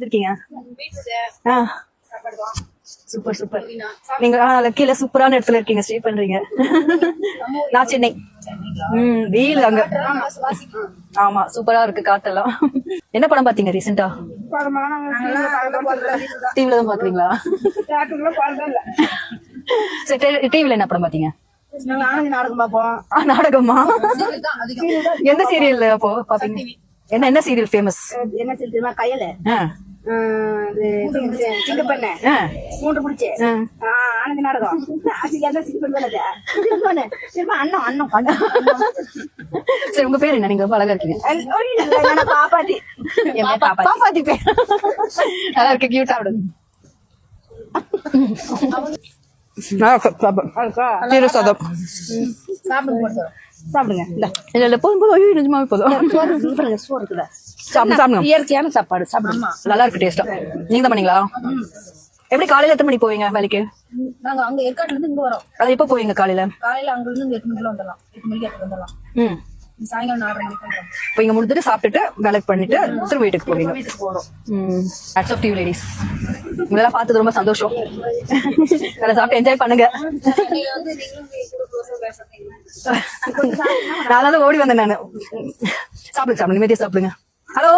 இருக்கீங்க? Super super. நீங்க கீழே சூப்பரான இடத்துல இருக்கீங்க, ஸ்டே பண்றீங்க. நான் சென்னை. வெயில் அங்க. ஆமா சூப்பரா இருக்கு காத்தெல்லாம். என்ன படம் பாத்தீங்க ரீசெண்டா? டிவில தான் பாக்குறீங்களா? டிவில என்ன படம் பாத்தீங்க? நாடகம் பாப்போம். நாடகமா? எந்த சீரியல் அப்போ பாப்பீங்க? என்ன சீரியல் ஃபேமஸ்? என்ன தெரியுமா? கயல சிங்கப்பண்ண மூன்று பிடிச்சு ஆனந்தி நாடகம். சரி உங்க பேர் என்ன? நீங்க ரொம்ப அழகா இருக்கீங்க. பாப்பாத்தி. பாப்பாத்தி பேர் நல்லா இருக்கு, கியூட்டா விடுங்க. சாப்பிடுங்க. இல்ல போதும் நிஜமாவே போதும். சோறு இருக்குதா? சாப்பிடுங்க. இயற்கையான சாப்பாடு சாப்பிடுங்க. நல்லா இருக்கு டேஸ்டா. நீங்க தான் பண்ணீங்களா? எப்படி காலையில எத்தனை மணிக்கு போவீங்க வேலைக்கு? நாங்க அங்க ஏற்காட்டுல இருந்து இங்க வரோம். அது எப்ப போவீங்க காலையில? காலையில அங்க இருந்து 8 மணிக்கு வந்துடலாம். 8 மணிக்கு வந்துடலாம். சாயங்காலம் 4 மணிக்கு வந்துடலாம். இப்போ இங்க முடிஞ்சிட்டு சாப்பிட்டுட்டு வேலைக்கு பண்ணிட்டு திரும்ப வீட்டுக்கு போவீங்க. வீட்டுக்கு போறோம். Hats off to you ladies. உங்களெல்லாம் பார்த்தது ரொம்ப சந்தோஷம். நல்லா சாப்பிட்டு என்ஜாய் பண்ணுங்க. நான் ஓடி வந்தேன் நானு. சாப்பிடுங்க நிம்மதியா சாப்பிடுங்க.